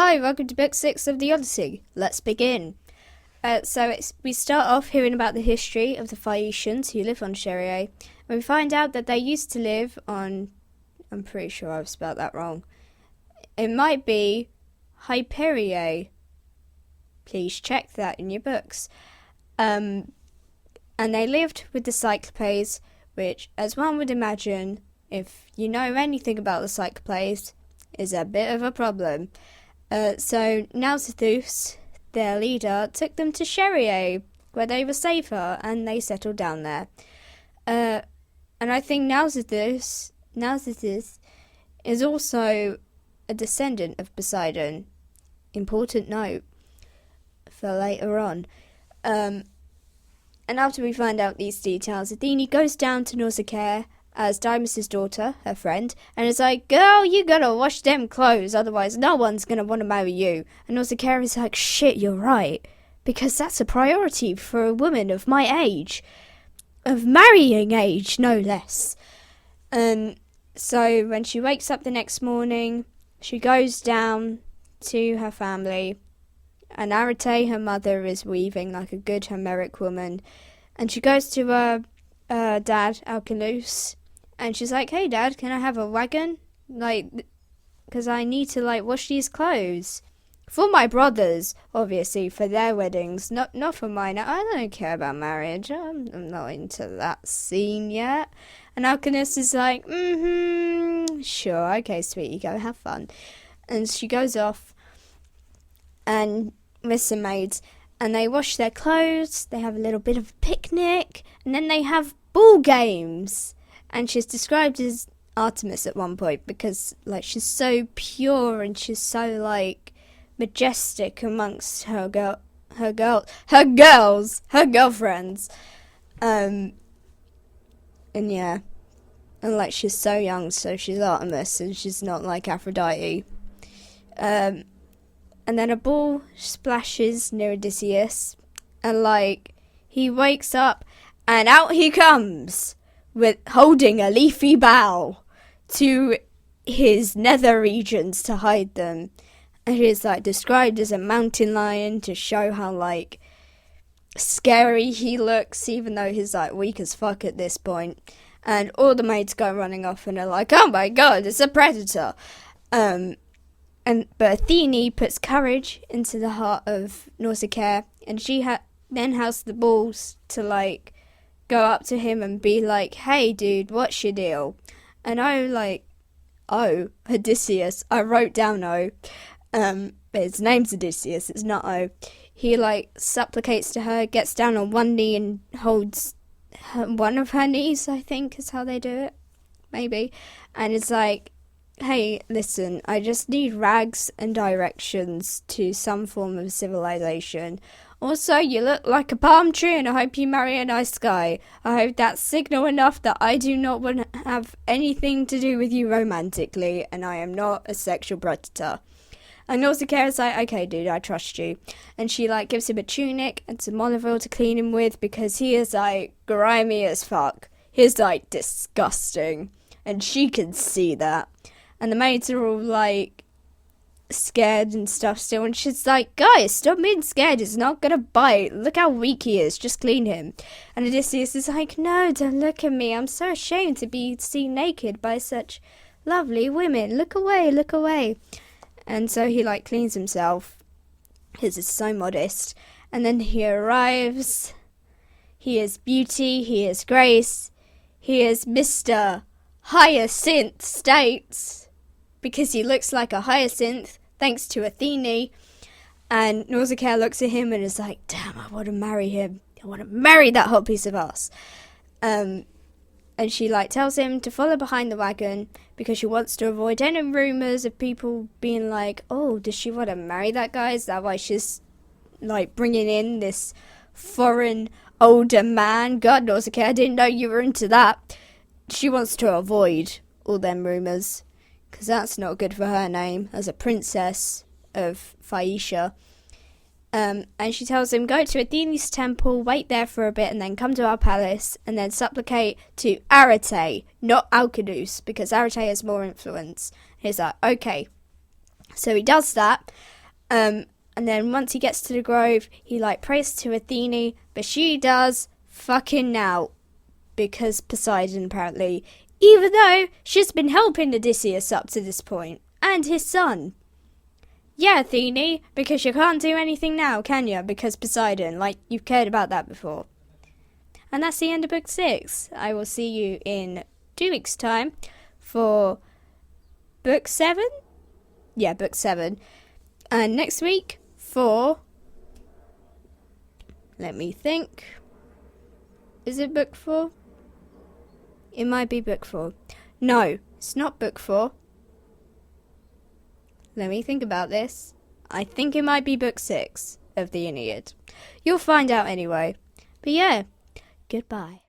Hi, welcome to Book 6 of the Odyssey. Let's begin. We start off hearing about the history of the Phaeacians who live on Scheria, and we find out that they used to live on... I'm pretty sure I've spelled that wrong. It might be Hyperiae. Please check that in your books. And they lived with the Cyclopes, which, as one would imagine, if you know anything about the Cyclopes, is a bit of a problem. So Nausithous, their leader, took them to Scheria, where they were safer, and they settled down there. And I think Nausithous is also a descendant of Poseidon. Important note for later on. And after we find out these details, Athene goes down to Nausicaa as Dymas' daughter, her friend, and is like, girl, you gotta wash them clothes, otherwise no one's gonna want to marry you. And Nausicaa is like, shit, you're right, because that's a priority for a woman of my age, of marrying age, no less. So when she wakes up the next morning, she goes down to her family, and Arete, her mother, is weaving like a good Homeric woman, and she goes to her dad, Alcinous, and she's like, hey dad, can I have a wagon? Because I need to wash these clothes. For my brothers, obviously, for their weddings, not for mine. I don't care about marriage. I'm not into that scene yet. And Alcinous is like, sure, okay, sweetie, go have fun. And she goes off and with some maids, and they wash their clothes, they have a little bit of a picnic, and then they have ball games. And she's described as Artemis at one point because she's so pure and she's so majestic amongst her girlfriends. And yeah. And she's so young, so she's Artemis and she's not like Aphrodite. And then a ball splashes near Odysseus, and he wakes up and out he comes with holding a leafy bough to his nether regions to hide them. And he's described as a mountain lion to show how scary he looks, even though he's weak as fuck at this point. And all the maids go running off and are like, oh my god, it's a predator. But Athene puts courage into the heart of Nausicaa, and she then has the balls to go up to him and be like, hey dude, what's your deal? And Odysseus, I wrote down but his name's Odysseus, it's not O. He supplicates to her, gets down on one knee and holds one of her knees, I think is how they do it, maybe, and it's like, hey, listen, I just need rags and directions to some form of civilization. Also, you look like a palm tree and I hope you marry a nice guy. I hope that's signal enough that I do not want to have anything to do with you romantically, and I am not a sexual predator. And Nausicaa is like, okay dude, I trust you. And she gives him a tunic and some olive oil to clean him with because he is grimy as fuck. He's disgusting. And she can see that. And the maids are all scared and stuff still, and she's like, guys, stop being scared, he's not gonna bite, look how weak he is, just clean him. And Odysseus is like, no, don't look at me, I'm so ashamed to be seen naked by such lovely women, look away. And so he cleans himself, because he's so modest, and then he arrives. He is beauty, he is grace, he is Mr. Hyacinth States, because he looks like a hyacinth, thanks to Athene. And Nausicaa looks at him and is like, damn, I want to marry him. I want to marry that hot piece of ass. And she tells him to follow behind the wagon because she wants to avoid any rumours of people being like, oh, does she want to marry that guy? Is that why she's bringing in this foreign older man? God, Nausicaa, I didn't know you were into that. She wants to avoid all them rumours, because that's not good for her name as a princess of Phaeacia. And she tells him, go to Athene's temple, wait there for a bit, and then come to our palace, and then supplicate to Arete, not Alcinous, because Arete has more influence. He's like, okay. So he does that, And then once he gets to the grove, he like prays to Athene, but she does fucking out because Poseidon apparently, even though she's been helping Odysseus up to this point and his son. Yeah, Athene, because you can't do anything now, can you? Because Poseidon, like you've cared about that before. And that's the end of book 6. I will see you in 2 weeks' time for book 7. Yeah, book 7. And next week for, let me think, is it book 4? It might be book 4. No, it's not book 4. Let me think about this. I think it might be book 6 of the Aeneid. You'll find out anyway. But yeah, goodbye.